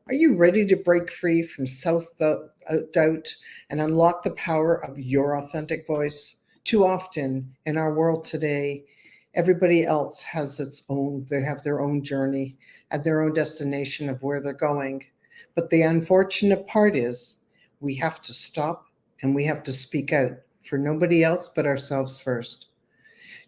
Are you ready to break free from self doubt and unlock the power of your authentic voice? Too often in our world today, everybody else has they have their own journey and their own destination of where they're going. But the unfortunate part is we have to stop and we have to speak out for nobody else but ourselves first.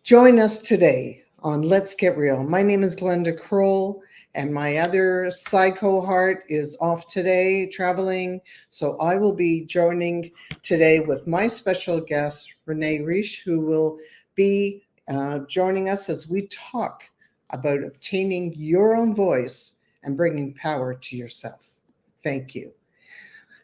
Join us today on Let's Get Real. My name is Glenda Kroll, and my other side cohort is off today traveling. So I will be joining today with my special guest, Renee Reisch, who will be joining us as we talk about obtaining your own voice and bringing power to yourself. Thank you.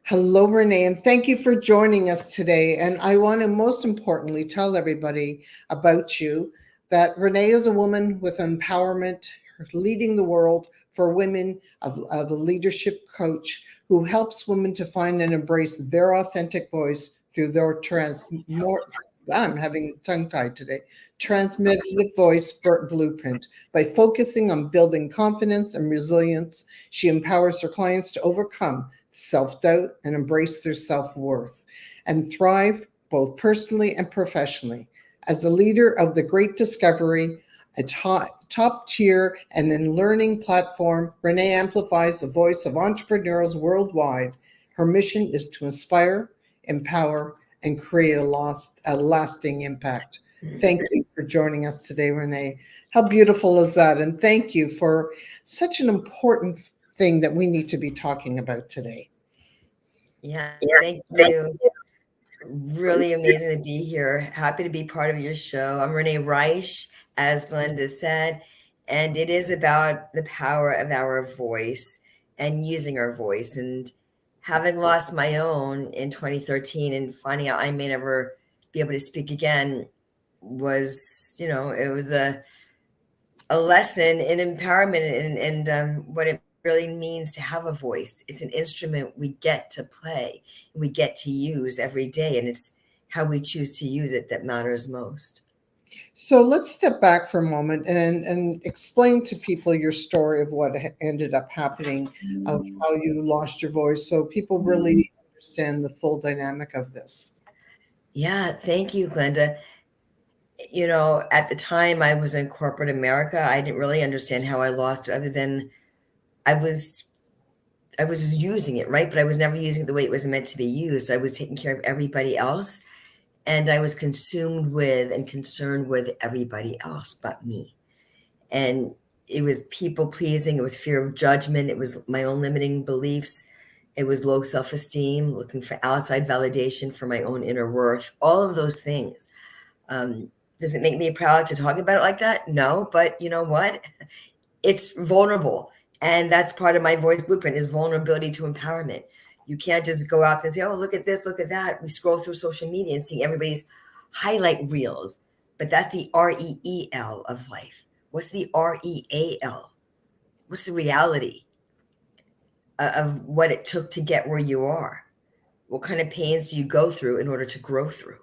Hello, Renee, and thank you for joining us today. And I want to most importantly tell everybody about you that Renee is a woman with empowerment, leading the world for women of a leadership coach who helps women to find and embrace their authentic voice through their I'm having tongue tied today. Transformative voice blueprint. By focusing on building confidence and resilience, she empowers her clients to overcome self doubt and embrace their self worth and thrive both personally and professionally. As a leader of the Great Discovery, a top tier and in learning platform, Renee amplifies the voice of entrepreneurs worldwide. Her mission is to inspire, empower, and create a lasting impact. Thank you for joining us today, Renee. How beautiful is that? And thank you for such an important thing that we need to be talking about today. Yeah, thank you. Really amazing to be here. Happy to be part of your show. I'm Renee Reisch, as Glenda said, and it is about the power of our voice and using our voice. And having lost my own in 2013 and finding out I may never be able to speak again was, it was a lesson in empowerment and what it really means to have a voice. It's an instrument we get to play, we get to use every day, and it's how we choose to use it that matters most. So let's step back for a moment and explain to people your story of what ended up happening, of how you lost your voice, so people really understand the full dynamic of this. Yeah, thank you, Glenda. At the time I was in corporate America, I didn't really understand how I lost it other than I was I was using it, right? But I was never using it the way it was meant to be used. I was taking care of everybody else, and I was consumed with and concerned with everybody else but me. And it was people pleasing, it was fear of judgment, it was my own limiting beliefs, it was low self esteem, looking for outside validation for my own inner worth, all of those things. Um, does it make me proud to talk about it like that? No, but you know what? It's vulnerable. And that's part of my voice blueprint is vulnerability to empowerment. You can't just go out and say, oh, look at this, look at that. We scroll through social media and see everybody's highlight reels, but that's the REEL of life. What's the REAL? What's the reality of what it took to get where you are? What kind of pains do you go through in order to grow through?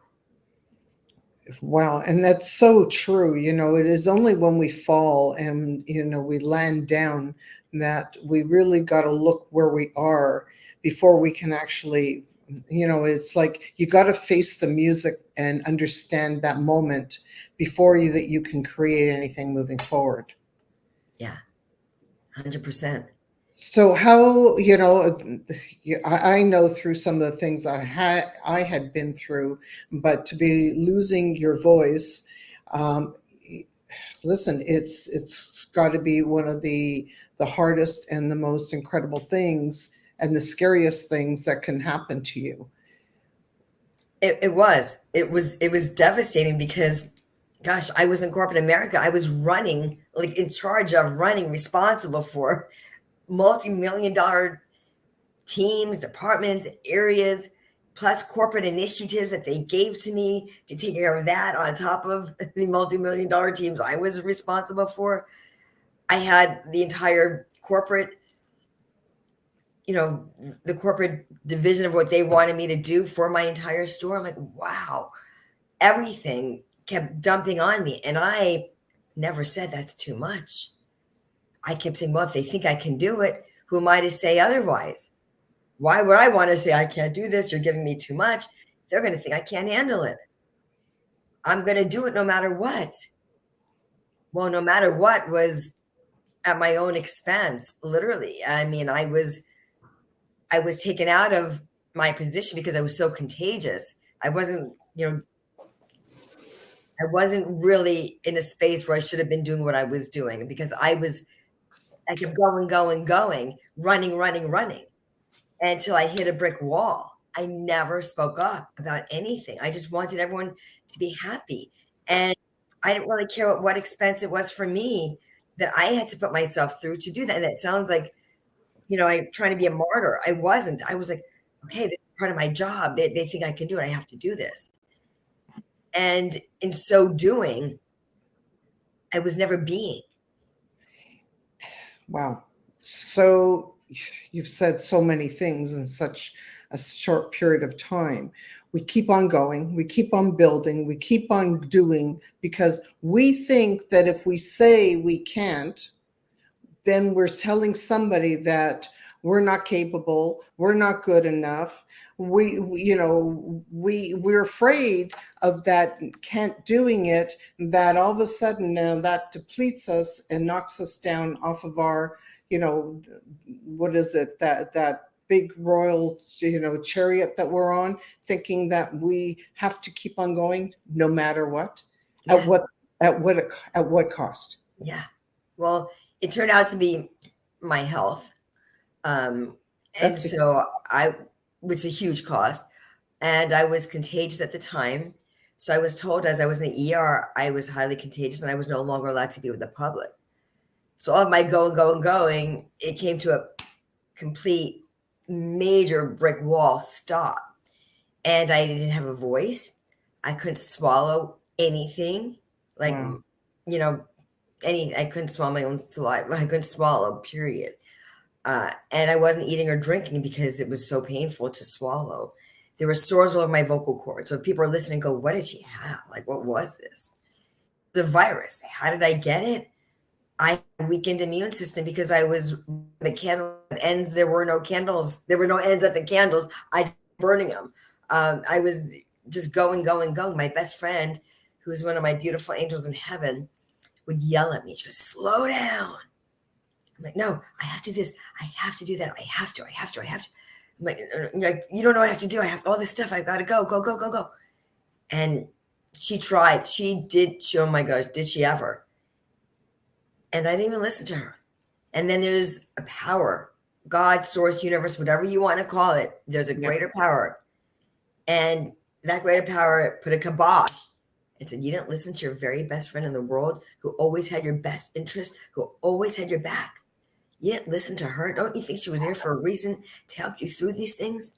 Wow, and that's so true. It is only when we fall and we land down that we really got to look where we are before we can actually, it's like you got to face the music and understand that moment before you can create anything moving forward. Yeah, 100%. So how, I know through some of the things I had been through, but to be losing your voice, um, listen, it's got to be one of the hardest and the most incredible things and the scariest things that can happen to you. It was devastating because gosh, I was in corporate America. I was running, like in charge of running, responsible for multi-million dollar teams, departments, areas, plus corporate initiatives that they gave to me to take care of that on top of the multi-million dollar teams I was responsible for. I had the entire corporate, you know, the corporate division of what they wanted me to do for my entire store. I'm like, wow, everything kept dumping on me. And I never said that's too much. I kept saying, well, if they think I can do it, Who am I to say otherwise? Why would I want to say, I can't do this? You're giving me too much. They're going to think I can't handle it. I'm going to do it no matter what. Well, no matter what was at my own expense, literally. I mean, I was taken out of my position because I was so contagious. I wasn't really in a space where I should have been doing what I was doing because I kept going, running until I hit a brick wall. I never spoke up about anything. I just wanted everyone to be happy. And I didn't really care what expense it was for me that I had to put myself through to do that. And that sounds like, I'm trying to be a martyr. I wasn't. I was like, okay, this is part of my job. They think I can do it. I have to do this. And in so doing, I was never being. Wow. So you've said so many things in such a short period of time. We keep on going, we keep on building, we keep on doing because we think that if we say we can't, then we're telling somebody that we're not capable, we're not good enough. We're afraid of that can't doing it, that all of a sudden that depletes us and knocks us down off of our, what is it, that big royal, chariot that we're on, thinking that we have to keep on going no matter what. Yeah. At what cost? Yeah. Well, it turned out to be my health. Which is a huge cost. And I was contagious at the time. So I was told as I was in the ER, I was highly contagious and I was no longer allowed to be with the public. So all of my going, it came to a complete major brick wall stop. And I didn't have a voice. I couldn't swallow anything. Like, Wow. I couldn't swallow my own saliva. I couldn't swallow, period. And I wasn't eating or drinking because it was so painful to swallow. There were sores all over my vocal cords. So if people are listening, go, what did she have? Like, what was this? The virus. How did I get it? I had a weakened immune system because I was the candle ends. There were no candles. There were no ends at the candles. I burning them. I was just going. My best friend, who was one of my beautiful angels in heaven, would yell at me. She goes, slow down. I'm like, no, I have to do this. I have to do that. I have to. I'm like, you don't know what I have to do. I have all this stuff. I've got to go. And she tried. She did. Oh my gosh, did she ever? And I didn't even listen to her. And then there's a power, God, source, universe, whatever you want to call it. There's a greater power. And that greater power put a kibosh and said, you didn't listen to your very best friend in the world who always had your best interest, who always had your back. You didn't listen to her. Don't you think she was here for a reason to help you through these things?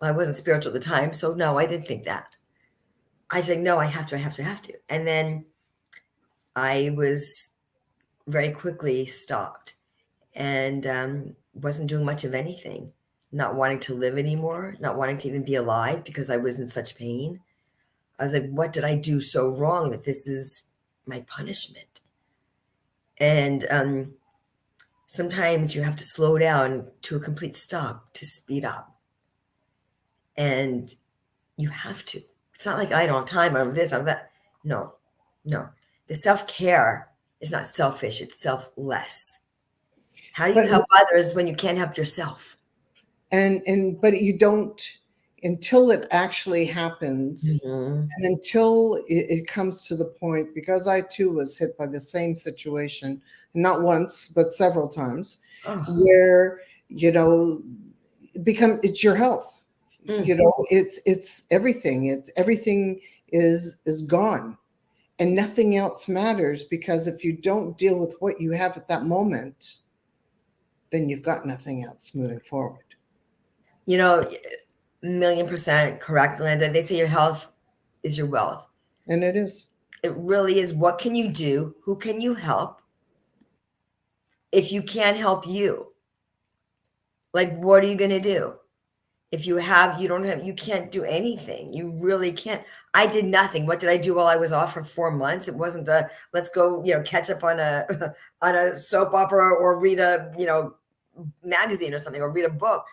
Well, I wasn't spiritual at the time, so no, I didn't think that. I said, no, I have to. And then I was very quickly stopped and wasn't doing much of anything, not wanting to live anymore, not wanting to even be alive because I was in such pain. I was like, what did I do so wrong that this is my punishment? And sometimes you have to slow down to a complete stop to speed up. And you have to. It's not like I don't have time, I'm this, I'm that. No. The self-care is not selfish, it's selfless. How do you help others when you can't help yourself? But you don't until it actually happens. Mm-hmm. And until it comes to the point, because I too was hit by the same situation, not once, but several times, where, it's your health. It's everything. Everything is gone. And nothing else matters, because if you don't deal with what you have at that moment, then you've got nothing else moving forward. 1,000,000% correct, Glenda. They say your health is your wealth. And it is. It really is. What can you do? Who can you help? If you can't help you, like, what are you going to do? If you have, you can't do anything. You really can't. I did nothing. What did I do while I was off for 4 months? It wasn't the let's go, catch up on a on a soap opera or read a, magazine or something or read a book.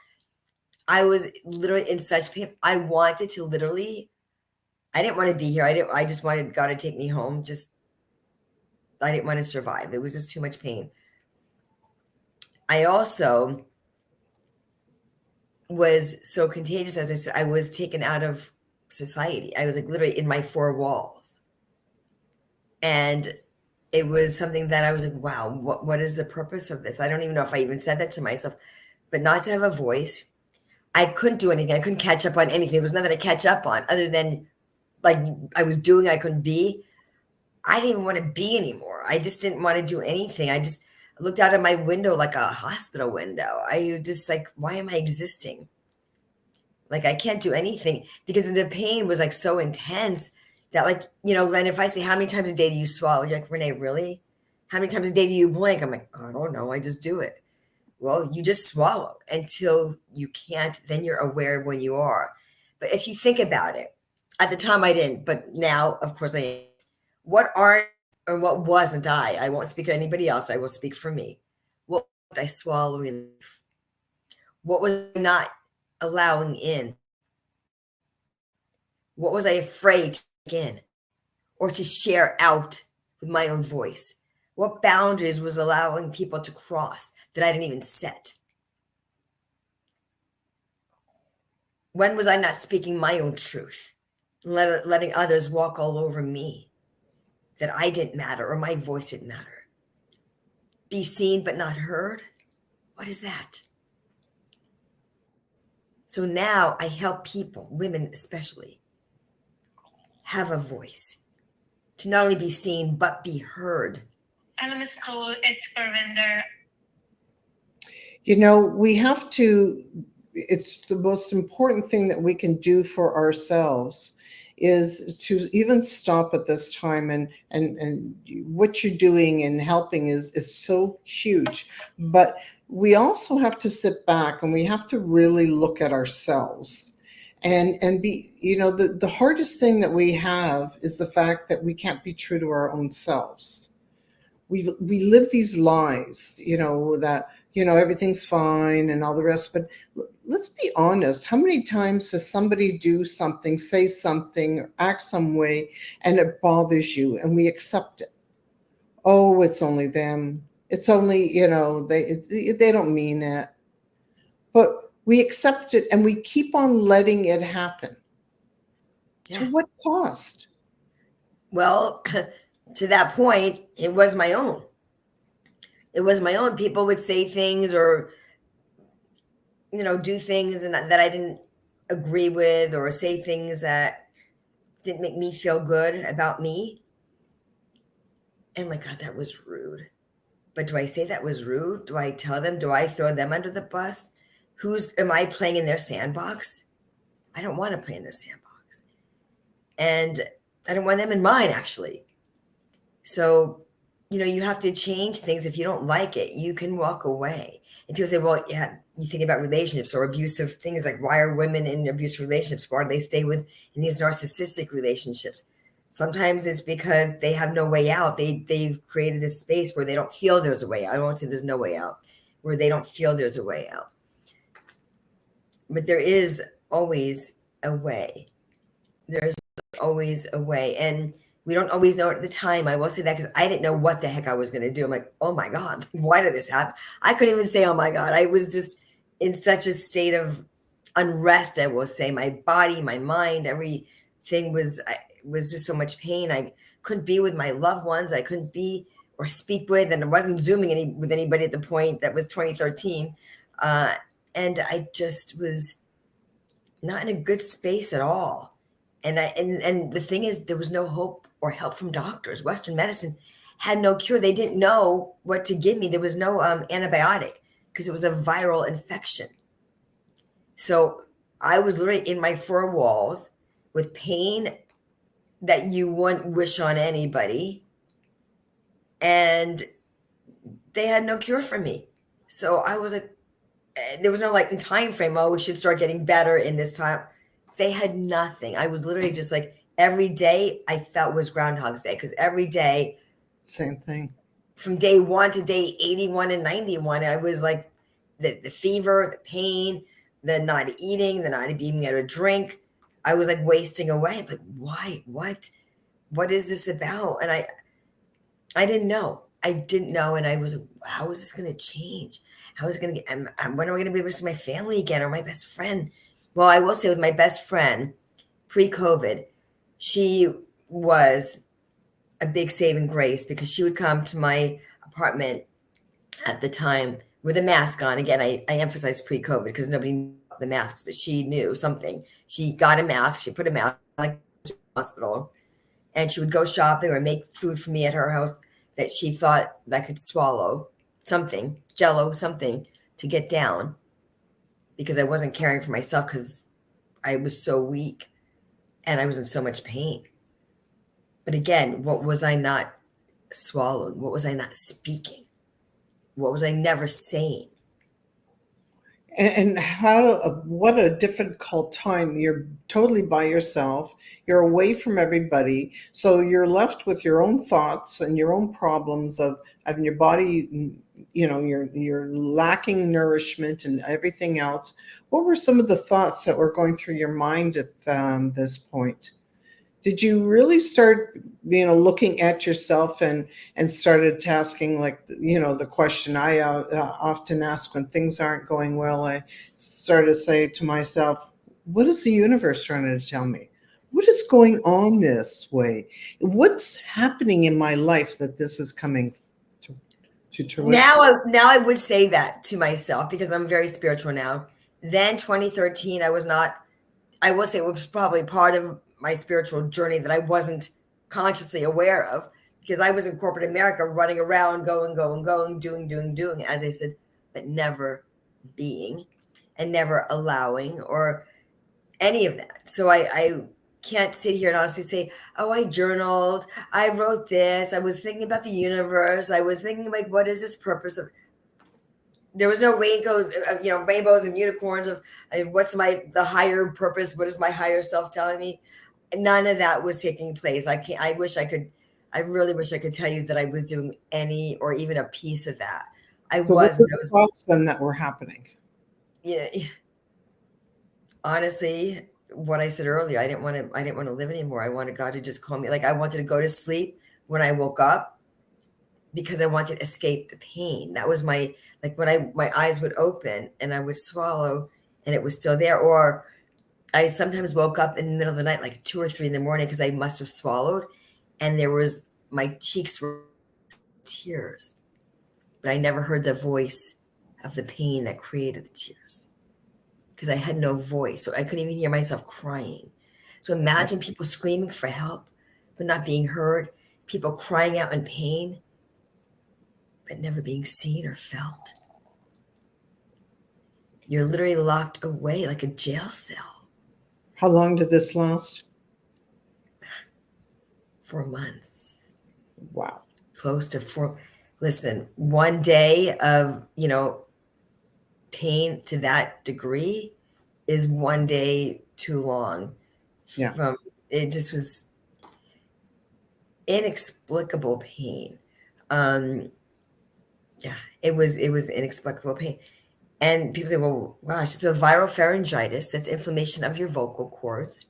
I was literally in such pain. I wanted to literally, I didn't want to be here. I just wanted God to take me home. I didn't want to survive. It was just too much pain. I also was so contagious, as I said, I was taken out of society. I was like literally in my four walls. And it was something that I was like, wow, what is the purpose of this? I don't even know if I even said that to myself, but not to have a voice. I couldn't do anything. I couldn't catch up on anything. There was nothing to catch up on other than like I was doing, I couldn't be. I didn't even want to be anymore. I just didn't want to do anything. I just looked out of my window like a hospital window. I just like, why am I existing? Like I can't do anything because the pain was like so intense that like, then if I say, how many times a day do you swallow? You're like, Renee, really? How many times a day do you blink? I'm like, I don't know. I just do it. Well, you just swallow until you can't, then you're aware when you are. But if you think about it, at the time I didn't, but now, of course I am. What aren't or what wasn't I won't speak for anybody else. I will speak for me. What was I swallowing in life? What was I not allowing in? What was I afraid to take in or to share out with my own voice? What boundaries was allowing people to cross that I didn't even set? When was I not speaking my own truth? Letting others walk all over me, that I didn't matter or my voice didn't matter. Be seen but not heard? What is that? So now I help people, women especially, have a voice, to not only be seen but be heard. Hello, Ms. Kroll. It's Parvinder. We have to, it's the most important thing that we can do for ourselves is to even stop at this time, and what you're doing and helping is so huge. But we also have to sit back and we have to really look at ourselves and be, the hardest thing that we have is the fact that we can't be true to our own selves. We live these lies, that everything's fine and all the rest. But let's be honest. How many times does somebody do something, say something, or act some way, and it bothers you, and we accept it? Oh, it's only them. It's only, they don't mean it. But we accept it and we keep on letting it happen. Yeah. To what cost? Well, to that point, it was my own. It was my own. People would say things or, do things that I didn't agree with, or say things that didn't make me feel good about me. And my God, that was rude. But do I say that was rude? Do I tell them? Do I throw them under the bus? Am I playing in their sandbox? I don't want to play in their sandbox. And I don't want them in mine, actually. So, you have to change things. If you don't like it, you can walk away. And people say, well, yeah, you think about relationships or abusive things, like why are women in abusive relationships? Why do they stay in these narcissistic relationships? Sometimes it's because they have no way out. They've created this space where they don't feel there's a way out. I won't say there's no way out, where they don't feel there's a way out. But there is always a way. There's always a way. And we don't always know it at the time. I will say that because I didn't know what the heck I was going to do. I'm like, oh my God, why did this happen? I couldn't even say, oh my God. I was just in such a state of unrest, I will say. My body, my mind, everything was just so much pain. I couldn't be with my loved ones. I couldn't be or speak with, and I wasn't Zooming with anybody at the point. That was 2013. And I just was not in a good space at all. And the thing is, there was no hope or help from doctors. Western medicine had no cure. They didn't know what to give me. There was no antibiotic because it was a viral infection. So I was literally in my four walls with pain that you wouldn't wish on anybody. And they had no cure for me. So I was like, there was no like time frame. Oh, we should start getting better in this time. They had nothing. I was literally just like every day I felt was Groundhog's Day because every day, Same thing. from day 1 to day 81 and 91, I was like the fever, the pain, the not eating, the not being able to drink. I was like wasting away. But why? What is this about? And I didn't know. I didn't know. And I was, how is this going to change? How is it going to get, when am I going to be able to see my family again or my best friend? Well, I will say with my best friend pre-COVID, she was a big saving grace because she would come to my apartment at the time with a mask on. Again, I emphasize pre-COVID because nobody knew the masks, but she knew something. She got a mask. She put a mask on like hospital, and she would go shopping or make food for me at her house that she thought that I could swallow something, Jello, something to get down because I wasn't caring for myself because I was so weak and I was in so much pain. But again, what was I not swallowed? What was I not speaking? What was I never saying? And what a difficult time. You're totally by yourself. You're away from everybody. So you're left with your own thoughts and your own problems of having your body, you're lacking nourishment and everything else. What were some of the thoughts that were going through your mind at this point? Did you really start, looking at yourself and started asking, like, the question I often ask when things aren't going well? I sort of say to myself, what is the universe trying to tell me? What is going on this way? What's happening in my life that this is coming to fruition? Now I would say that to myself because I'm very spiritual now. Then 2013, I was not, I will say it was probably part of my spiritual journey that I wasn't consciously aware of because I was in corporate America running around, going, doing, as I said, but never being and never allowing or any of that. So I can't sit here and honestly say, oh, I journaled, I wrote this, I was thinking about the universe, I was thinking like, what is this purpose of? There was no rainbows and unicorns of what's the higher purpose? What is my higher self telling me? None of that was taking place. I really wish I could tell you that I was doing any or even a piece of that. So what were the thoughts then that were happening? Yeah. Honestly, what I said earlier, I didn't want to live anymore. I wanted God to just call me. Like I wanted to go to sleep when I woke up because I wanted to escape the pain. That was when my eyes would open and I would swallow and it was still there. Or I sometimes woke up in the middle of the night, like 2 or 3 in the morning, because I must have swallowed, and my cheeks were tears, but I never heard the voice of the pain that created the tears because I had no voice, so I couldn't even hear myself crying. So imagine people screaming for help, but not being heard, people crying out in pain, but never being seen or felt. You're literally locked away like a jail cell. How long did this last? 4 months. Wow. Close to 4. Listen, one day of, pain to that degree is one day too long. Yeah. It just was inexplicable pain. It was inexplicable pain. And people say, well, gosh, it's a viral pharyngitis. That's inflammation of your vocal cords.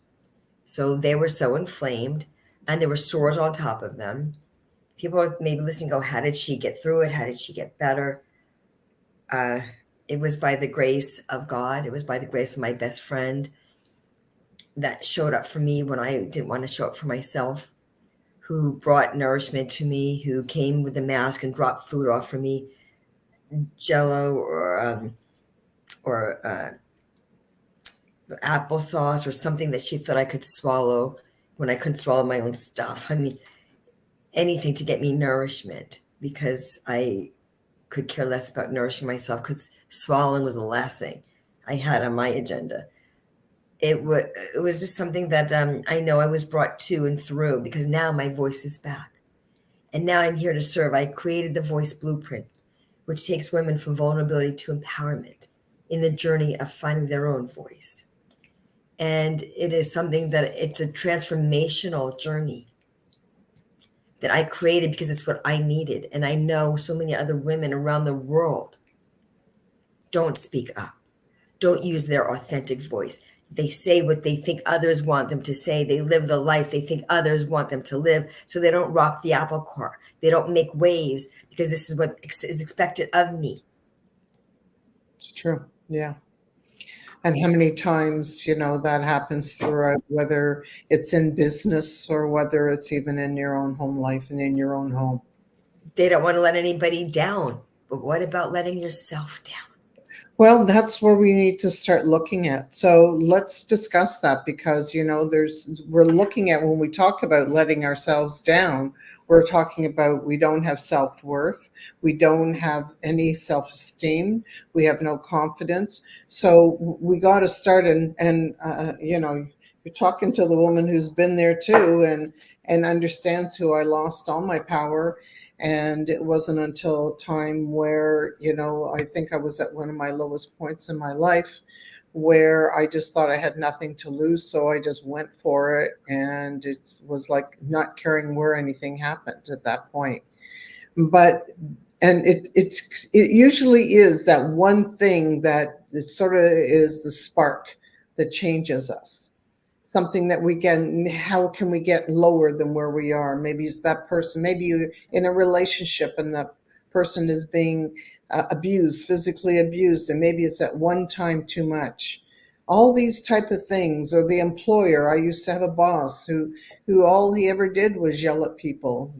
So they were so inflamed and there were sores on top of them. People are maybe listening, go, how did she get through it? How did she get better? It was by the grace of God. It was by the grace of my best friend that showed up for me when I didn't want to show up for myself, who brought nourishment to me, who came with a mask and dropped food off for me, Jello or applesauce or something that she thought I could swallow when I couldn't swallow my own stuff. I mean, anything to get me nourishment because I could care less about nourishing myself because swallowing was the last thing I had on my agenda. It was just something that I know I was brought to and through because now my voice is back. And now I'm here to serve. I created the Voice Blueprint, which takes women from vulnerability to empowerment. in the journey of finding their own voice. And it is something that it's a transformational journey that I created because it's what I needed. And I know so many other women around the world don't speak up, don't use their authentic voice. They say what they think others want them to say. They live the life they think others want them to live. So they don't rock the apple cart. They don't make waves because this is what is expected of me. It's true. Yeah. And how many times, that happens throughout, whether it's in business or whether it's even in your own home life and in your own home. They don't want to let anybody down. But what about letting yourself down? Well, that's where we need to start looking at. So let's discuss that because, we're looking at when we talk about letting ourselves down, we're talking about we don't have self-worth. We don't have any self-esteem. We have no confidence. So we got to start you're talking to the woman who's been there too and understands who I lost all my power. And it wasn't until a time where, I think I was at one of my lowest points in my life where I just thought I had nothing to lose. So I just went for it. And it was like not caring where anything happened at that point. And it usually is that one thing that it sort of is the spark that changes us. Something that how can we get lower than where we are? Maybe it's that person, maybe you're in a relationship and that person is being abused, physically abused, and maybe it's at one time too much. All these type of things, or the employer. I used to have a boss who all he ever did was yell at people,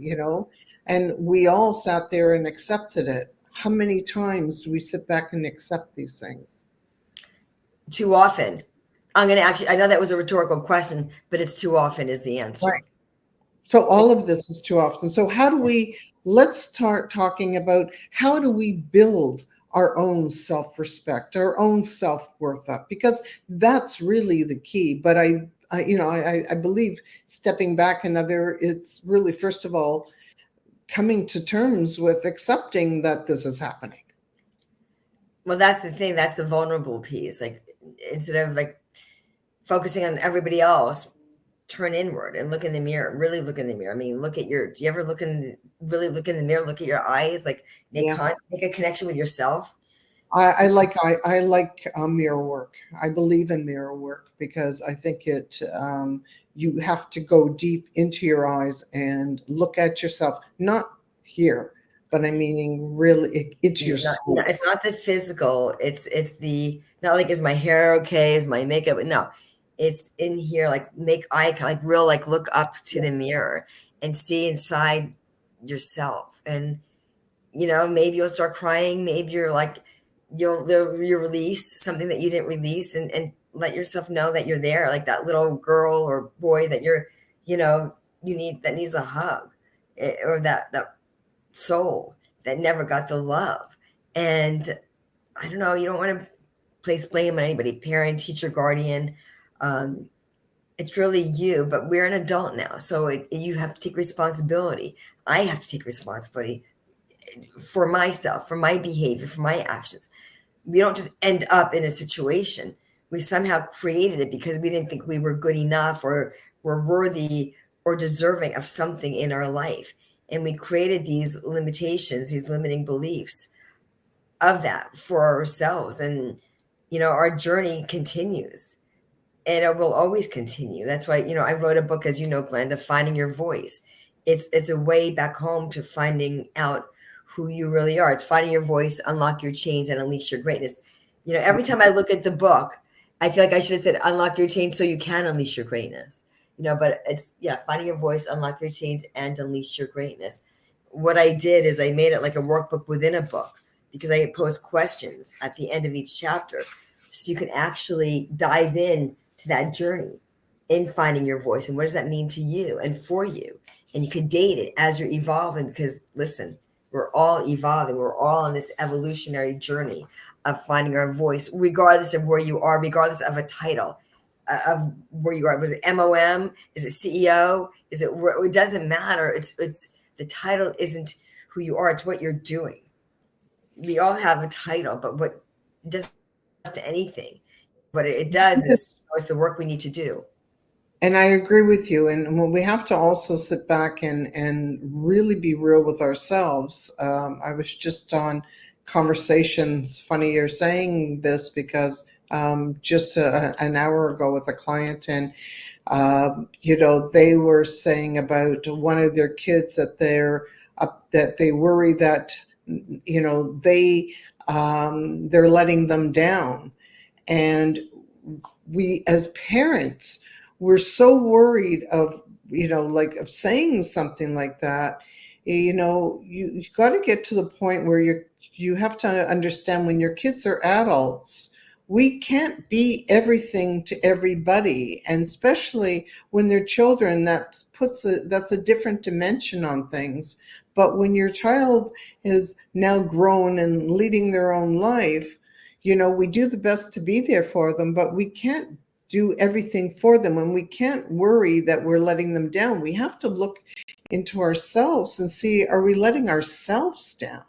and we all sat there and accepted it. How many times do we sit back and accept these things? Too often. I'm going to actually, I know that was a rhetorical question, but it's too often is the answer. Right. So all of this is too often. So let's start talking about how do we build our own self-respect, our own self-worth up, because that's really the key. But I believe stepping back it's really, first of all, coming to terms with accepting that this is happening. Well, that's the thing. That's the vulnerable piece. Like, instead of like focusing on everybody else, turn inward and look in the mirror. Really look in the mirror. I mean, do you ever really look in the mirror, look at your eyes, like make a connection with yourself? I like mirror work. I believe in mirror work because I think you have to go deep into your eyes and look at yourself, not here, but I'm meaning really it's your soul. It's not the physical. It's the, not like, is my hair okay? Is my makeup? No, it's in here. Like, make eye contact, like look up to the mirror and see inside yourself. And, maybe you'll start crying. Maybe you'll release something that you didn't release and let yourself know that you're there. Like that little girl or boy that that needs a hug, or that soul that never got the love. And I don't know, you don't want to place blame on anybody, parent, teacher, guardian. It's really you, but we're an adult now. So you have to take responsibility. I have to take responsibility for myself, for my behavior, for my actions. We don't just end up in a situation. We somehow created it because we didn't think we were good enough or were worthy or deserving of something in our life. And we created these limitations, these limiting beliefs of that for ourselves. And, our journey continues and it will always continue. That's why, I wrote a book, as you know, Glenda, Finding Your Voice. It's a way back home to finding out who you really are. It's finding your voice, unlock your chains, and unleash your greatness. Every time I look at the book, I feel like I should have said, unlock your chains so you can unleash your greatness. But it's, finding your voice, unlock your chains, and unleash your greatness. What I did is I made it like a workbook within a book, because I pose questions at the end of each chapter. So you can actually dive in to that journey in finding your voice. And what does that mean to you and for you? And you can date it as you're evolving, because listen, we're all evolving. We're all on this evolutionary journey of finding our voice, regardless of where you are, regardless of a title, of where you are. Was it MOM? Is it CEO? It doesn't matter. It's the title isn't who you are. It's what you're doing. We all have a title, but what doesn't to anything. What it does is show us the work we need to do. And I agree with you. And when we have to also sit back and really be real with ourselves. I was just on conversation. It's funny you're saying this because just an hour ago with a client, and they were saying about one of their kids that that they worry that they're letting them down, and we as parents, we're so worried of of saying something like that. You got to get to the point where you have to understand, when your kids are adults, we can't be everything to everybody, and especially when they're children, that's a different dimension on things. But when your child is now grown and leading their own life, we do the best to be there for them, but we can't do everything for them, and we can't worry that we're letting them down. We have to look into ourselves and see, are we letting ourselves down?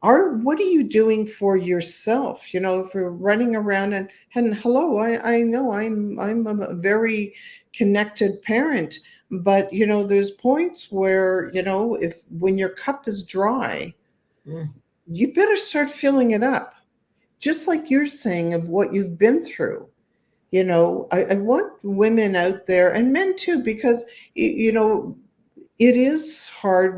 What are you doing for yourself? If you're running around and hello, I know I'm a very connected parent, but there's points where when your cup is dry, you better start filling it up. Just like you're saying of what you've been through. I want women out there, and men too, because it is hard.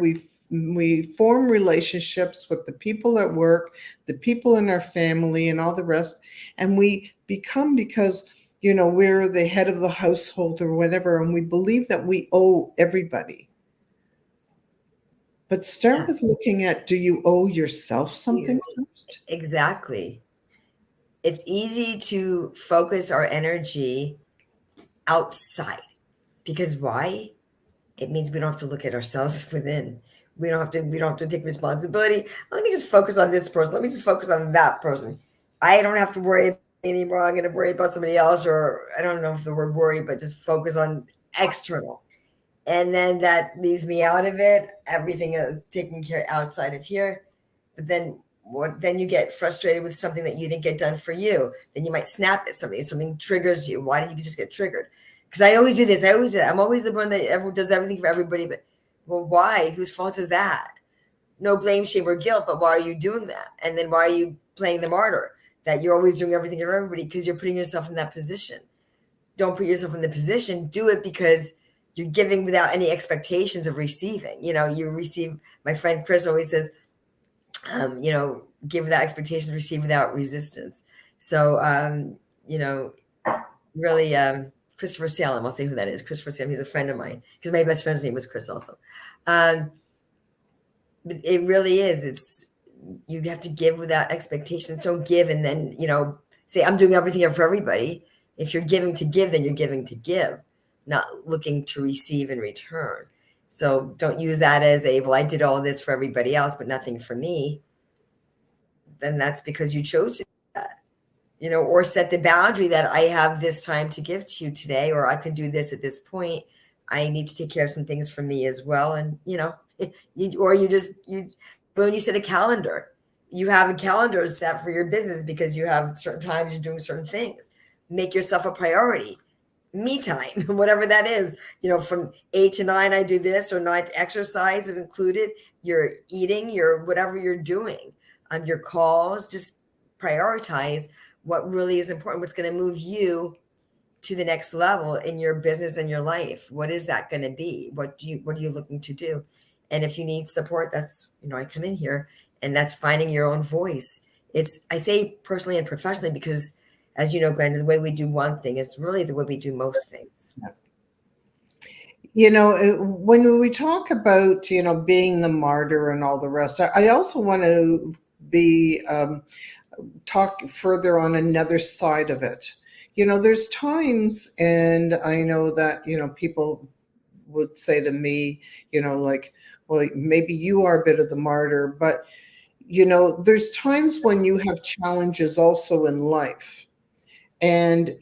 We form relationships with the people at work, the people in our family, and all the rest, and we become, because we're the head of the household or whatever, and we believe that we owe everybody. But start with looking at, do you owe yourself something first? Exactly. It's easy to focus our energy outside, because why? It means we don't have to look at ourselves within. We don't have to take responsibility. Let me just focus on this person. Let me just focus on that person. I don't have to worry anymore. I'm going to worry about somebody else, or I don't know if the word worry, but just focus on external. And then that leaves me out of it. Everything is taken care outside of here. But then then you get frustrated with something that you didn't get done for you. Then you might snap at something. Something triggers you. Why did you just get triggered? Because I always do this. I'm always the one that does everything for everybody. But well, why? Whose fault is that? No blame, shame, or guilt. But why are you doing that? And then why are you playing the martyr? That you're always doing everything for everybody, because you're putting yourself in that position. Don't put yourself in the position. Do it because you're giving without any expectations of receiving. You receive. My friend Chris always says, give without expectations, receive without resistance. So, really, Christopher Salem, I'll say who that is. Christopher Salem, he's a friend of mine, because my best friend's name was Chris also. But it really is. You have to give without expectations. Don't give and then, say, I'm doing everything for everybody. If you're giving to give, then you're giving to give, not looking to receive in return. So don't use that as well, I did all this for everybody else, but nothing for me. Then that's because you chose to do that, or set the boundary that I have this time to give to you today, or I could do this at this point. I need to take care of some things for me as well. And, when you set a calendar, you have a calendar set for your business because you have certain times you're doing certain things. Make yourself a priority. Me time, whatever that is, from 8 to 9, I do this, or 9 to exercise is included. You're eating, your whatever you're doing, your calls, just prioritize what really is important, what's going to move you to the next level in your business and your life. What is that going to be? What are you looking to do? And if you need support, that's, I come in here, and that's finding your own voice. I say personally and professionally, because as you know, Glenda, the way we do one thing is really the way we do most things. When we talk about, being the martyr and all the rest, I also want to talk further on another side of it. There's times, and I know that, people would say to me, well, maybe you are a bit of the martyr, but, there's times when you have challenges also in life. And,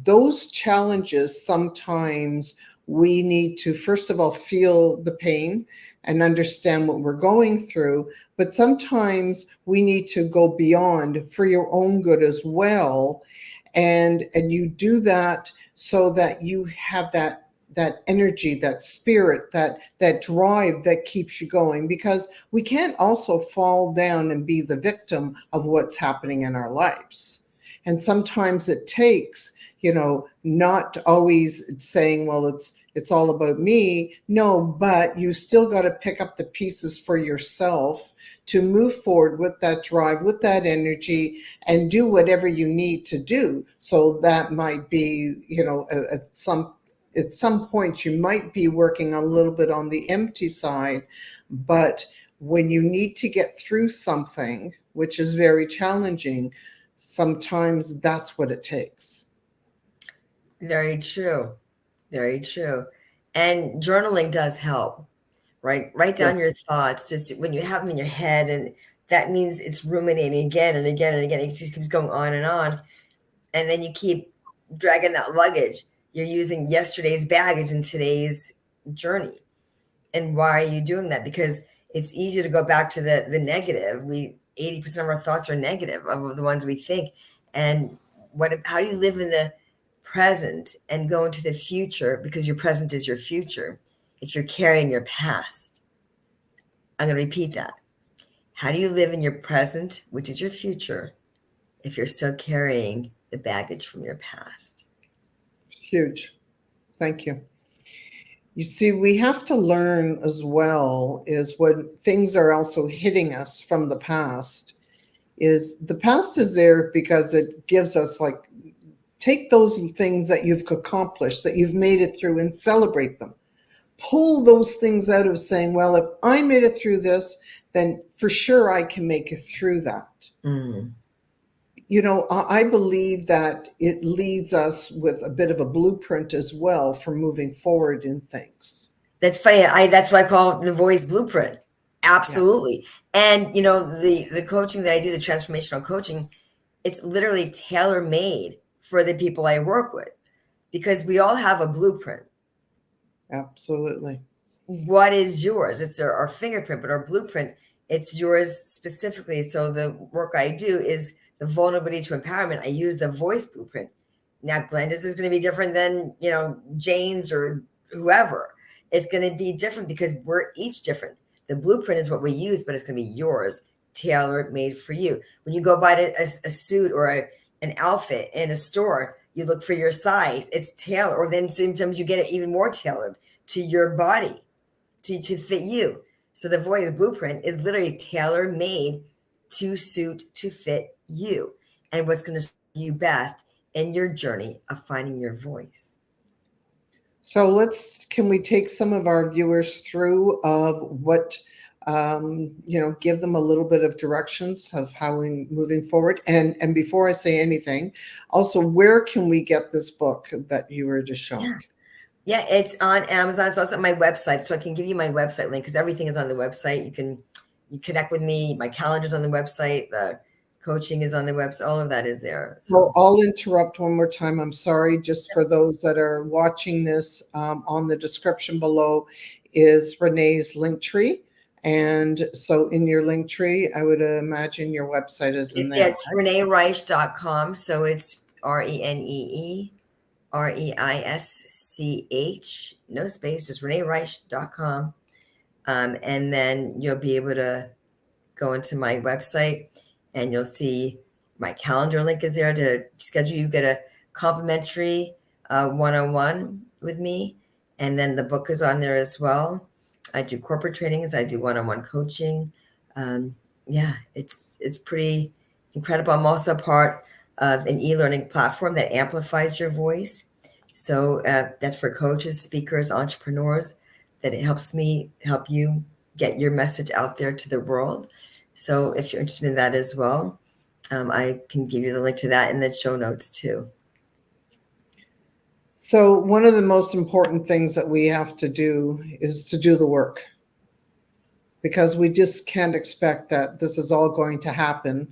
those challenges sometimes we need to, first of all, feel the pain and understand what we're going through. But sometimes we need to go beyond for your own good as well. And you do that so that you have that energy, that spirit, that drive that keeps you going, because we can't also fall down and be the victim of what's happening in our lives. And sometimes it takes, not always saying, well, it's all about me. No, but you still got to pick up the pieces for yourself to move forward with that drive, with that energy, and do whatever you need to do. So that might be, at some points you might be working a little bit on the empty side, but when you need to get through something, which is very challenging, sometimes that's what it takes. Very true. Very true. And journaling does help, right? Write down your thoughts just when you have them in your head, and that means it's ruminating again and again and again. It just keeps going on. And then you keep dragging that luggage. You're using yesterday's baggage in today's journey. And why are you doing that? Because it's easy to go back to the negative. 80% of our thoughts are negative, of the ones we think. And how do you live in the present and go into the future? Because your present is your future if you're carrying your past. I'm going to repeat that. How do you live in your present, which is your future, if you're still carrying the baggage from your past? Huge. Thank you. You see, we have to learn as well is when things are also hitting us from the past, is the past is there because it gives us, like, take those things that you've accomplished, that you've made it through, and celebrate them. Pull those things out of saying, well, if I made it through this, then for sure I can make it through that. Mm. I believe that it leads us with a bit of a blueprint as well for moving forward in things. That's funny. That's what I call the voice blueprint. Absolutely. Yeah. And the coaching that I do, the transformational coaching, it's literally tailor-made for the people I work with, because we all have a blueprint. Absolutely. What is yours? It's our fingerprint, but our blueprint, it's yours specifically. So the work I do is the vulnerability to empowerment. I use the voice blueprint. Now, Glenda's is going to be different than, Jane's or whoever. It's going to be different because we're each different. The blueprint is what we use, but it's going to be yours, tailor-made for you. When you go buy a suit or an outfit in a store, you look for your size. It's tailored, or then sometimes you get it even more tailored to your body, to fit you. So the voice blueprint is literally tailor-made to fit you and what's going to serve you best in your journey of finding your voice. So can we take some of our viewers through of what, give them a little bit of directions of how we're moving forward. And before I say anything, also, where can we get this book that you were just showing? Yeah, it's on Amazon. It's also on my website. So I can give you my website link because everything is on the website. You connect with me. My calendar's on the website. The coaching is on the website. All of that is there. So I'll interrupt one more time. I'm sorry. Just for those that are watching this, on the description below is Renee's link tree. And so in your link tree, I would imagine your website is in there. Yeah, it's reneereisch.com. So it's ReneeReisch, no space, just reneereisch.com. And then you'll be able to go into my website and you'll see my calendar link is there to schedule. You get a complimentary one-on-one with me. And then the book is on there as well. I do corporate trainings. I do one-on-one coaching. It's pretty incredible. I'm also part of an e-learning platform that amplifies your voice. So that's for coaches, speakers, entrepreneurs, that it helps me help you get your message out there to the world. So if you're interested in that as well, I can give you the link to that in the show notes too. So one of the most important things that we have to do is to do the work, because we just can't expect that this is all going to happen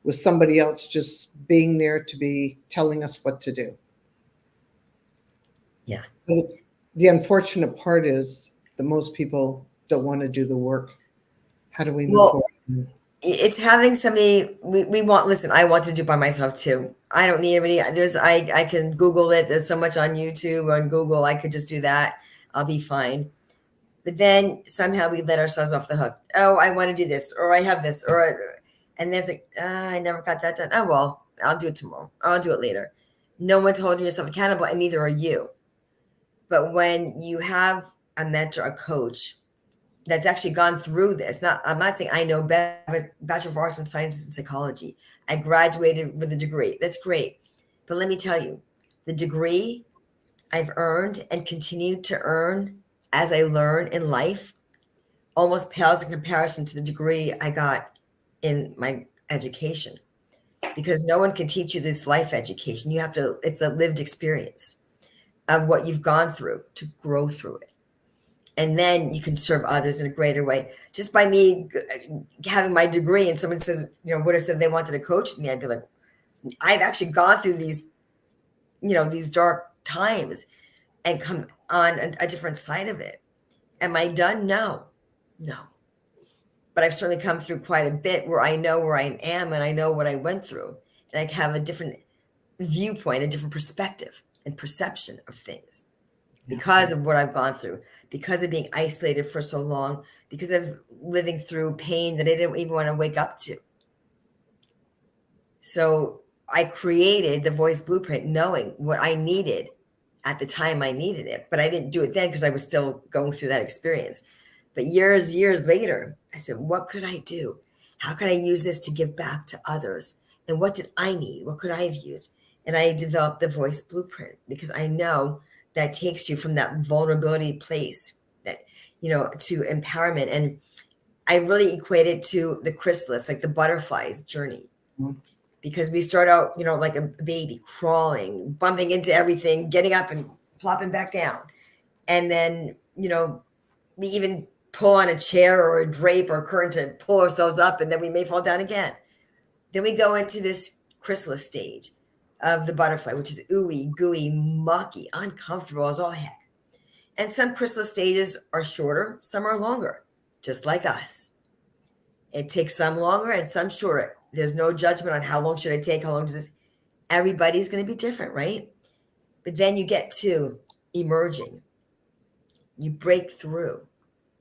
with somebody else just being there to be telling us what to do. Yeah. the unfortunate part is that most people don't want to do the work. How do we move Well, forward? it's having somebody we want. Listen, I want to do by myself too. I don't need anybody. I can Google it. There's so much on YouTube, on Google. I could just do that. I'll be fine. But then somehow we let ourselves off the hook. Oh, I want to do this, or I have this, and then it's like, I never got that done. Oh well, I'll do it tomorrow. I'll do it later. No one's holding yourself accountable, and neither are you. But when you have a mentor, a coach that's actually gone through this, I'm not saying I know better. I have a Bachelor of Arts in Sciences and Psychology. I graduated with a degree. That's great. But let me tell you, the degree I've earned and continue to earn as I learn in life almost pales in comparison to the degree I got in my education, because no one can teach you this life education. It's the lived experience of what you've gone through to grow through it. And then you can serve others in a greater way. Just by me having my degree, and someone says, would have said they wanted to coach me, I'd be like, I've actually gone through these dark times and come on a different side of it. Am I done? No. But I've certainly come through quite a bit where I know where I am and I know what I went through. And I have a different viewpoint, a different perspective and perception of things because of what I've gone through, because of being isolated for so long, because of living through pain that I didn't even want to wake up to. So I created the voice blueprint knowing what I needed at the time I needed it, but I didn't do it then because I was still going through that experience. But years later, I said, what could I do? How could I use this to give back to others? And what did I need? What could I have used? And I developed the voice blueprint because I know that takes you from that vulnerability place that, to empowerment. And I really equate it to the chrysalis, like the butterfly's journey. Mm-hmm. Because we start out, like a baby crawling, bumping into everything, getting up and plopping back down. And then, we even pull on a chair or a drape or a curtain to pull ourselves up, and then we may fall down again. Then we go into this chrysalis stage of the butterfly, which is ooey, gooey, mucky, uncomfortable as all heck. And some chrysalis stages are shorter, some are longer, just like us. It takes some longer and some shorter. There's no judgment on how long should I take, how long does this. Everybody's going to be different, right? But then you get to emerging. You break through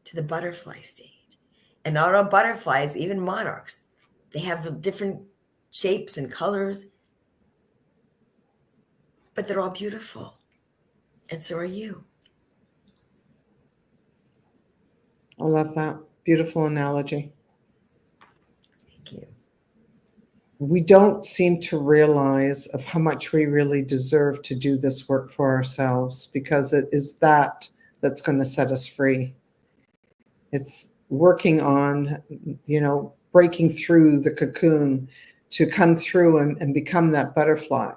to the butterfly stage. And not all butterflies, even monarchs, they have the different shapes and colors, but they're all beautiful. And so are you. I love that. Beautiful analogy. Thank you. We don't seem to realize of how much we really deserve to do this work for ourselves, because it is that's going to set us free. It's working on, breaking through the cocoon to come through and become that butterfly.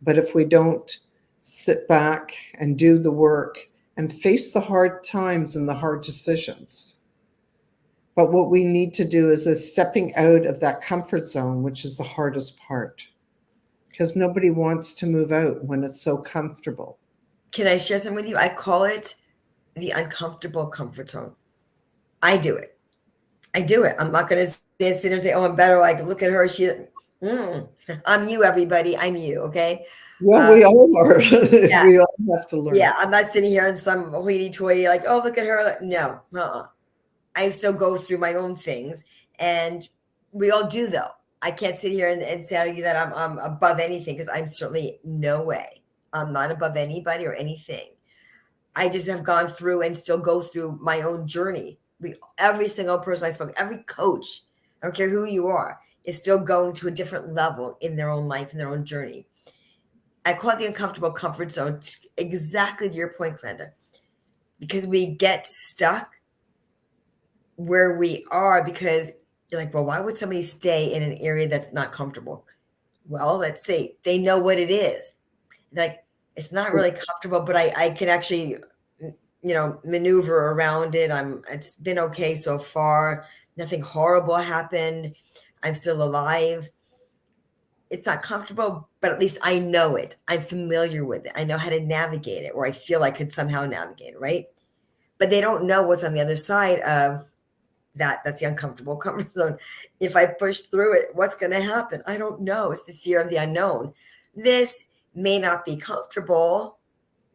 But if we don't sit back and do the work and face the hard times and the hard decisions, but what we need to do is stepping out of that comfort zone, which is the hardest part, because nobody wants to move out when it's so comfortable. Can I share something with you? I call it the uncomfortable comfort zone. I do it. I'm not going to sit there and say, oh, I'm better. Like, look at her. I'm you, everybody. I'm you. Okay. Yeah, we all are. Yeah. We all have to learn. Yeah. I'm not sitting here in some hoity-toity, like, oh, look at her. No. I still go through my own things, and we all do, though. I can't sit here and tell you that I'm above anything, because I'm certainly no way. I'm not above anybody or anything. I just have gone through and still go through my own journey. Every single person I spoke, every coach, I don't care who you are, is still going to a different level in their own life, in their own journey. I call it the uncomfortable comfort zone, exactly to your point, Glenda, because we get stuck where we are because you're like, well, why would somebody stay in an area that's not comfortable? Well, let's say they know what it is. Like, it's not really comfortable, but I can actually, maneuver around it. It's been okay so far. Nothing horrible happened. I'm still alive. it's not comfortable, but at least I know it. I'm familiar with it. I know how to navigate it, or I feel I could somehow navigate it, right? But they don't know what's on the other side of that. That's the uncomfortable comfort zone. If I push through it, what's going to happen? I don't know. It's the fear of the unknown. This may not be comfortable.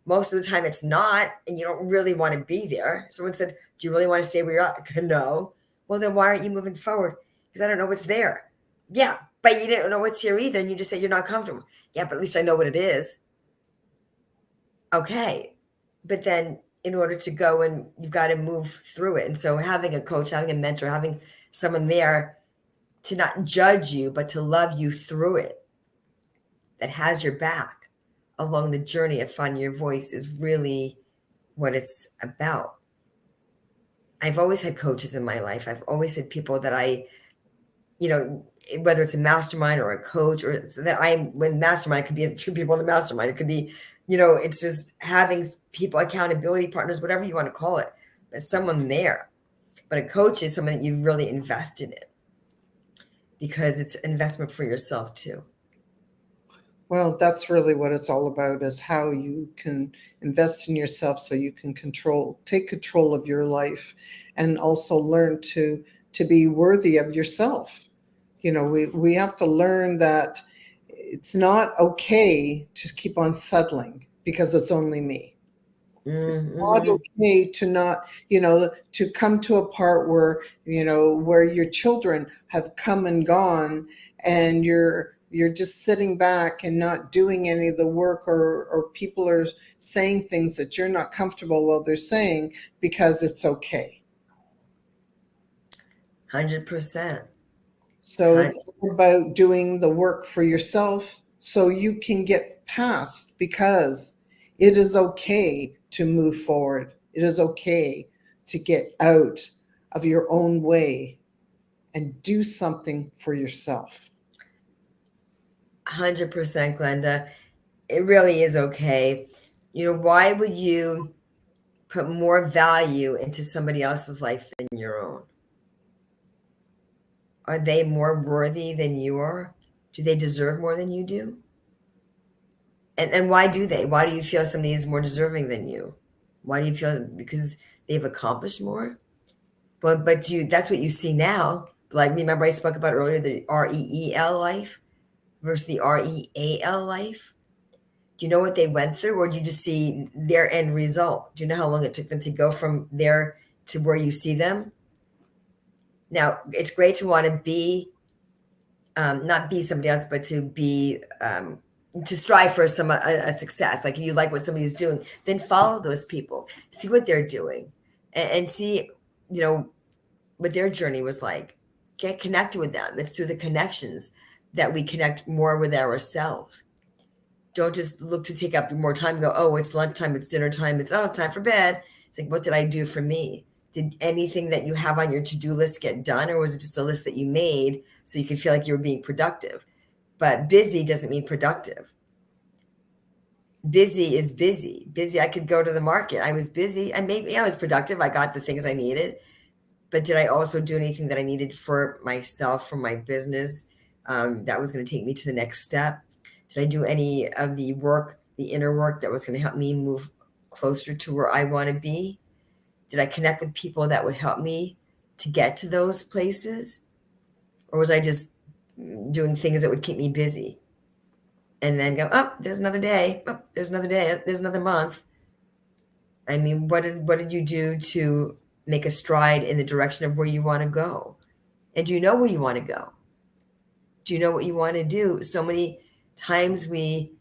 Most of the time it's not, and you don't really want to be there. Someone said, do you really want to stay where you're at? No. Well, then why aren't you moving forward? Because I don't know what's there. Yeah, but you didn't know what's here either, and you just said you're not comfortable. Yeah, but at least I know what it is. Okay. But then in order to go, and you've got to move through it. And so having a coach, having a mentor, having someone there to not judge you, but to love you through it, that has your back along the journey of finding your voice, is really what it's about. I've always had coaches in my life. I've always had people that I, whether it's a mastermind or a coach, or that when mastermind, it could be the two people in the mastermind. It could be, it's just having people, accountability partners, whatever you want to call it, but someone there. But a coach is someone that you've really invested in, because it's an investment for yourself too. Well, that's really what it's all about, is how you can invest in yourself so you can take control of your life, and also learn to be worthy of yourself. We have to learn that it's not okay to keep on settling because it's only me. Mm-hmm. It's not okay to not, to come to a part where, where your children have come and gone, and you're just sitting back and not doing any of the work, or people are saying things that you're not comfortable while they're saying, because it's okay. 100%. So it's all about doing the work for yourself so you can get past, because it is okay to move forward. It is okay to get out of your own way and do something for yourself. 100%, Glenda. It really is okay. Why would you put more value into somebody else's life than your own? Are they more worthy than you are? Do they deserve more than you do? And why do they? Why do you feel somebody is more deserving than you? Why do you feel? Because they've accomplished more? But that's what you see now. Like, remember I spoke about earlier, the REEL life versus the REAL life? Do you know what they went through, or do you just see their end result? Do you know how long it took them to go from there to where you see them? Now, it's great to want to be, not be somebody else, but to be, to strive for a success. Like, if you like what somebody's doing, then follow those people, see what they're doing, and see, what their journey was like. Get connected with them. It's through the connections that we connect more with ourselves. Don't just look to take up more time and go, oh, it's lunchtime, it's dinner time, it's time for bed. It's like, what did I do for me? Did anything that you have on your to-do list get done, or was it just a list that you made so you could feel like you were being productive? But busy doesn't mean productive. Busy is busy. Busy, I could go to the market. I was busy, and maybe I was productive. I got the things I needed. But did I also do anything that I needed for myself, for my business, that was going to take me to the next step? Did I do any of the work, the inner work that was going to help me move closer to where I want to be? Did I connect with people that would help me to get to those places? Or was I just doing things that would keep me busy? And then go, oh, there's another day. Oh, there's another day. There's another month. I mean, what did you do to make a stride in the direction of where you want to go? And do you know where you want to go? Do you know what you want to do? So many times we,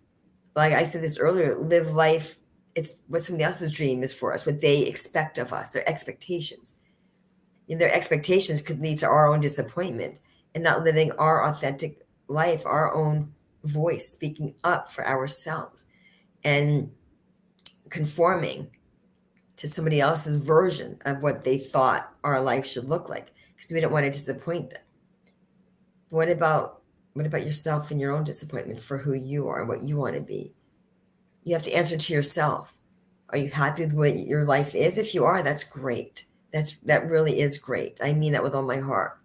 like I said this earlier, live life. It's what somebody else's dream is for us, what they expect of us, their expectations. And their expectations could lead to our own disappointment and not living our authentic life, our own voice, speaking up for ourselves and conforming to somebody else's version of what they thought our life should look like, because we don't want to disappoint them. What about yourself and your own disappointment for who you are and what you want to be? You have to answer to yourself. Are you happy with what your life is? If you are, that's great. That really is great. I mean that with all my heart.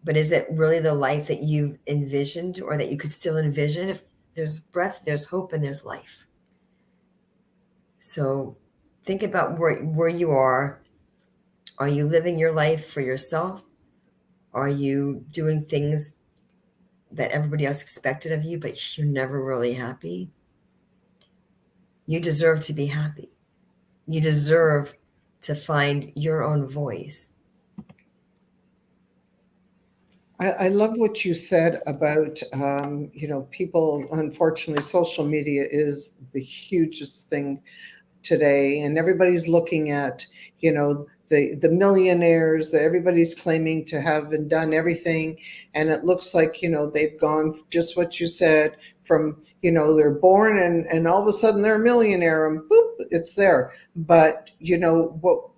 But is it really the life that you envisioned or that you could still envision? If there's breath, there's hope, and there's life. So think about where you are. Are you living your life for yourself? Are you doing things that everybody else expected of you, but you're never really happy? You deserve to be happy. You deserve to find your own voice. I love what you said about, people, unfortunately, social media is the hugest thing today, and everybody's looking at, the millionaires that everybody's claiming to have and done everything. And it looks like, they've gone just what you said from, they're born and all of a sudden they're a millionaire and boop, it's there. But, what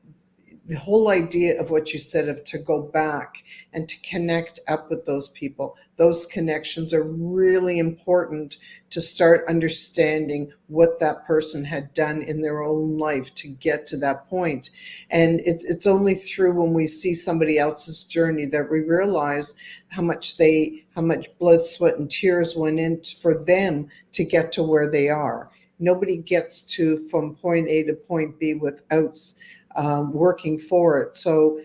the whole idea of what you said of to go back and to connect up with those people, those connections are really important to start understanding what that person had done in their own life to get to that point. And it's only through when we see somebody else's journey that we realize how much blood, sweat, and tears went in for them to get to where they are. Nobody gets to from point A to point B without working for it. So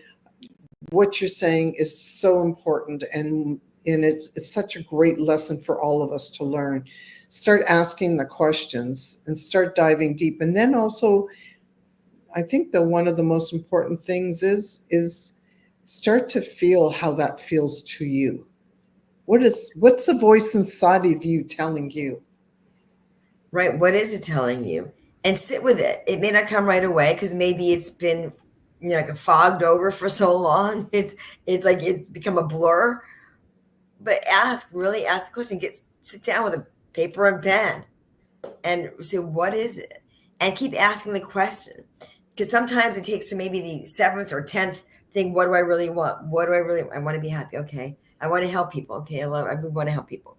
what you're saying is so important, and it's such a great lesson for all of us to learn. Start asking the questions and start diving deep. And then also, I think that one of the most important things is start to feel how that feels to you. What's the voice inside of you telling you? Right? What is it telling you? And sit with it. It may not come right away because maybe it's been like fogged over for so long. It's like it's become a blur. But really ask the question. Sit down with a paper and pen and say, what is it? And keep asking the question. Because sometimes it takes to maybe the 7th or 10th thing. What do I really want? I want to be happy. Okay. I want to help people. Okay. I want to help people.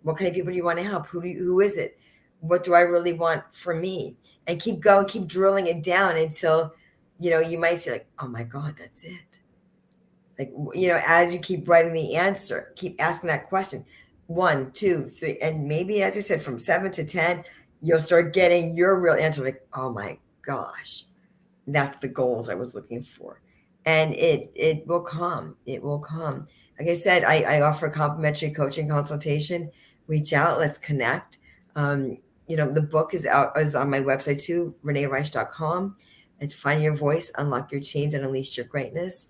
What kind of people do you want to help? Who is it? What do I really want for me? And keep going, keep drilling it down until, you might say like, oh my God, that's it. Like, as you keep writing the answer, keep asking that question. 1, 2, 3. And maybe, as I said, from 7 to 10, you'll start getting your real answer. Like, oh my gosh, that's the goals I was looking for. And it will come. It will come. Like I said, I offer complimentary coaching consultation. Reach out. Let's connect. The book is on my website too, reneereisch.com. It's Find Your Voice, Unlock Your Chains, and Unleash Your Greatness.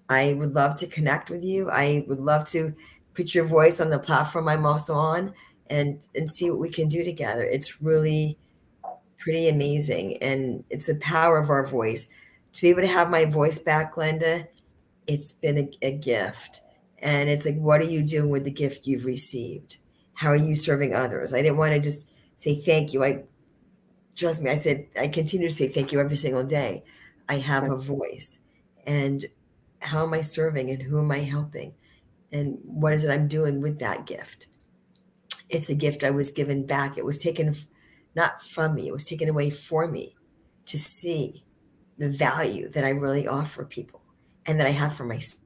I would love to connect with you. I would love to put your voice on the platform I'm also on and see what we can do together. It's really pretty amazing. And it's the power of our voice. To be able to have my voice back, Glenda, it's been a gift. And it's like, what are you doing with the gift you've received? How are you serving others? I didn't want to just say thank you. Trust me, I said, I continue to say thank you every single day. I have a voice. And how am I serving and who am I helping? And what is it I'm doing with that gift? It's a gift I was given back. It was taken not from me, it was taken away for me to see the value that I really offer people and that I have for myself.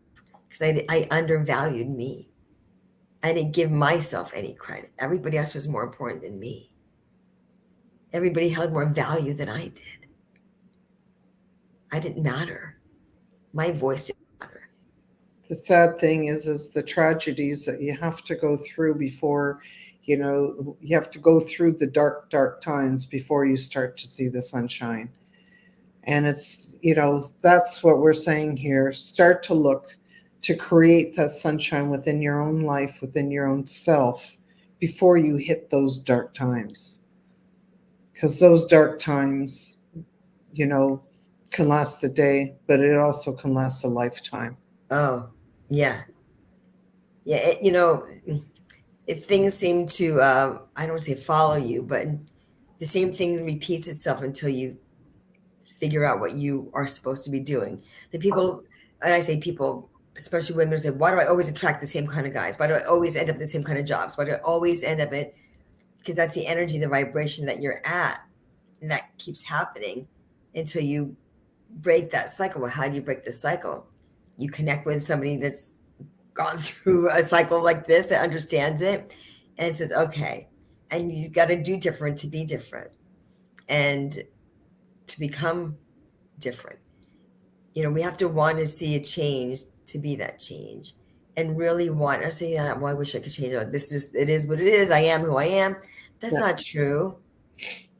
Because I undervalued me. I didn't give myself any credit. Everybody else was more important than me. Everybody held more value than I did. I didn't matter. My voice didn't matter. The sad thing is the tragedies that you have to go through before, you have to go through the dark times before you start to see the sunshine. And it's, that's what we're saying here. Start to look to create that sunshine within your own life, within your own self, before you hit those dark times. Because those dark times, can last a day, but it also can last a lifetime. Oh, yeah. Yeah, if things seem to, I don't want to say follow you, but the same thing repeats itself until you figure out what you are supposed to be doing. The people, and I say people, especially women, say, why do I always attract the same kind of guys? Why do I always end up in the same kind of jobs? Why do I always end up in, because that's the energy, the vibration that you're at. And that keeps happening until you break that cycle. Well, how do you break the cycle? You connect with somebody that's gone through a cycle like this that understands it. And it says, okay, and you got to do different to be different and to become different. You know, we have to want to see a change to be that change and really want to say, yeah, well, I wish I could change it. It is what it is. I am who I am. That's Yeah. not true.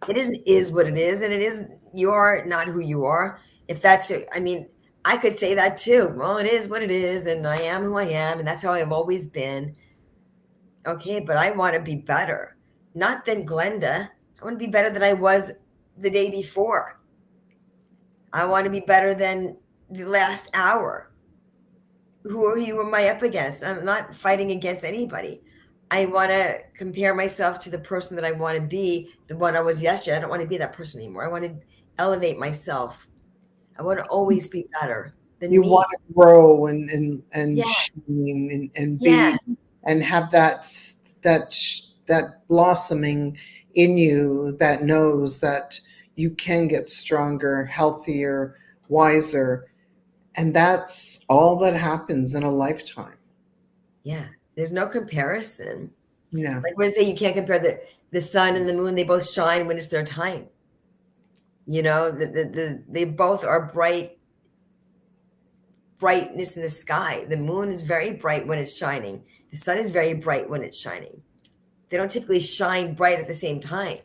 It is what it is. And it is, you are not who you are. If that's, I mean, I could say that too. Well, it is what it is. And I am who I am. And that's how I've always been. Okay. But I want to be better, not than Glenda. I want to be better than I was the day before. I want to be better than the last hour. Who am I up against? I'm not fighting against anybody. I want to compare myself to the person that I want to be, the one I was yesterday. I don't want to be that person anymore. I want to elevate myself. I want to always be better than You me. want to grow and Yes. shine and be Yes. and have that blossoming in you that knows that you can get stronger, healthier, wiser. And that's all that happens in a lifetime. Yeah. There's no comparison. Yeah. Like when I say you can't compare the sun and the moon, they both shine when it's their time. You know, they both are brightness in the sky. The moon is very bright when it's shining. The sun is very bright when it's shining. They don't typically shine bright at the same time.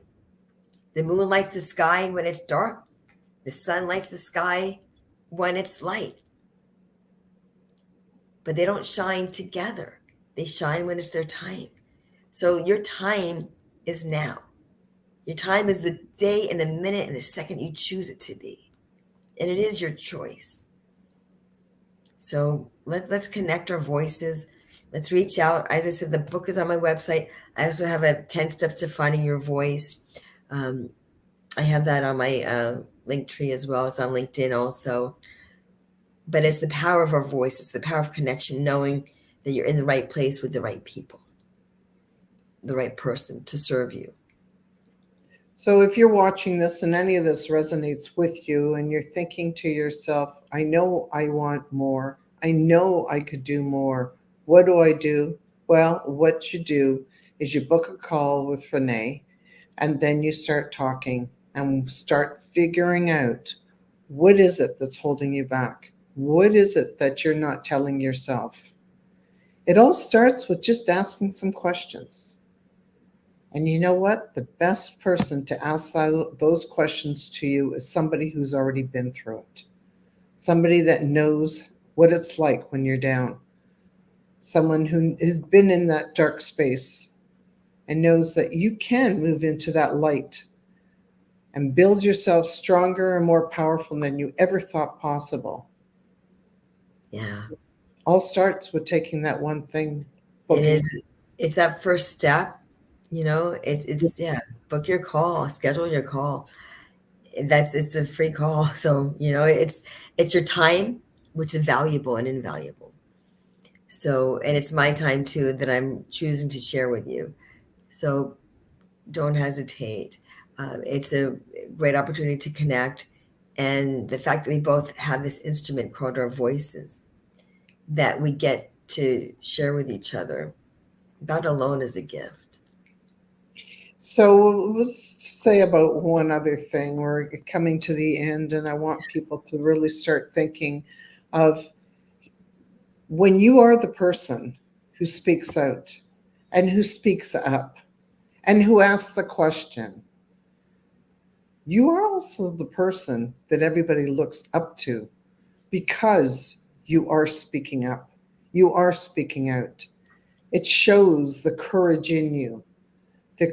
The moon lights the sky when it's dark. The sun lights the sky when it's light. But they don't shine together. They shine when it's their time. So your time is now. Your time is the day and the minute and the second you choose it to be. And it is your choice. So let's connect our voices. Let's reach out. As I said, the book is on my website. I also have a 10 steps to finding your voice. I have that on my link tree as well. It's on LinkedIn also. But it's the power of our voice. It's the power of connection, knowing that you're in the right place with the right people, the right person to serve you. So if you're watching this and any of this resonates with you and you're thinking to yourself, I know I want more. I know I could do more. What do I do? Well, what you do is you book a call with Renee and then you start talking and start figuring out what is it that's holding you back? What is it that you're not telling yourself? It all starts with just asking some questions. And you know what? The best person to ask those questions to you is somebody who's already been through it. Somebody that knows what it's like when you're down. Someone who has been in that dark space and knows that you can move into that light and build yourself stronger and more powerful than you ever thought possible. Yeah. All starts with taking that one thing. It is. It's that first step. You know, it's yeah, book your call, schedule your call. It's a free call. So, you know, it's your time, which is valuable and invaluable. So, and it's my time too that I'm choosing to share with you. So don't hesitate. It's a great opportunity to connect. And the fact that we both have this instrument called our voices that we get to share with each other, that alone is a gift. So let's say about one other thing. We're coming to the end, and I want people to really start thinking of when you are the person who speaks out and who speaks up and who asks the question, you are also the person that everybody looks up to because you are speaking up. You are speaking out. It shows the courage in you, the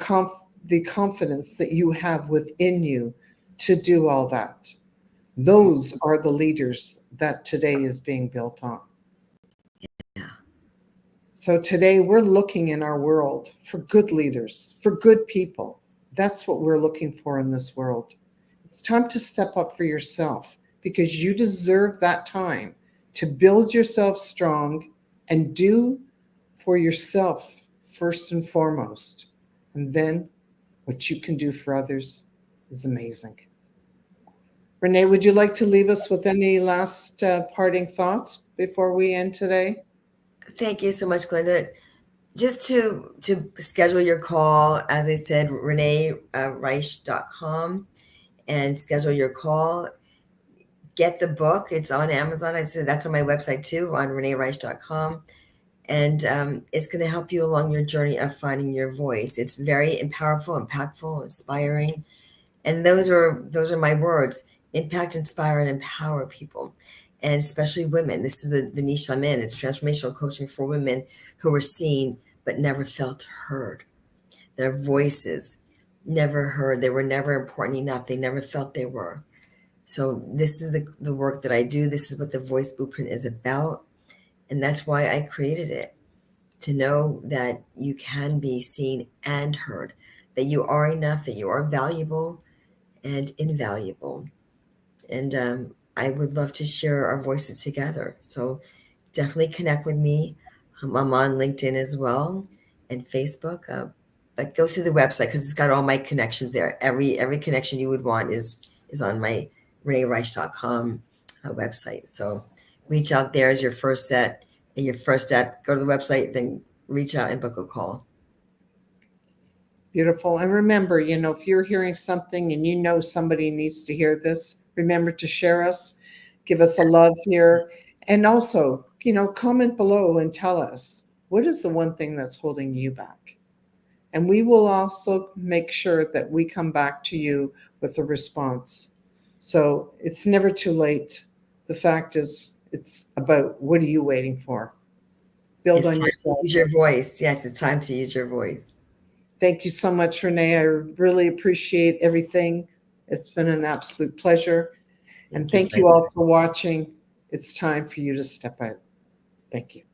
confidence that you have within you to do all that. Those are the leaders that today is being built on. Yeah. So today we're looking in our world for good leaders, for good people. That's what we're looking for in this world. It's time to step up for yourself because you deserve that time to build yourself strong and do for yourself first and foremost. And then what you can do for others is amazing. Renee, would you like to leave us with any last parting thoughts before we end today? Thank you so much, Glenda. Just to schedule your call, as I said, reneereisch.com, and schedule your call. Get the book. It's on Amazon. I said that's on my website too, on reneereisch.com. And it's going to help you along your journey of finding your voice. It's very powerful, impactful, inspiring. And those are my words: impact, inspire, and empower people, and especially women. This is the niche I'm in. It's transformational coaching for women who were seen but never felt heard. Their voices never heard. They were never important enough. They never felt they were. So this is the work that I do. This is what the Voice Blueprint is about. And that's why I created it, to know that you can be seen and heard, that you are enough, that you are valuable and invaluable. And I would love to share our voices together. So definitely connect with me. I'm on LinkedIn as well and Facebook. But go through the website because it's got all my connections there. Every connection you would want is on my reneereisch.com website. So reach out there as your first set. And your first step, go to the website, then reach out and book a call. Beautiful. And remember, if you're hearing something and somebody needs to hear this, remember to share us, give us a love here. And also, comment below and tell us, what is the one thing that's holding you back? And we will also make sure that we come back to you with a response. So it's never too late. The fact is, it's about, what are you waiting for? Build It's on time yourself. to use your voice. Yes, it's time to use your voice. Thank you so much, Renee. I really appreciate everything. It's been an absolute pleasure. And thank you all for watching. It's time for you to step out. Thank you.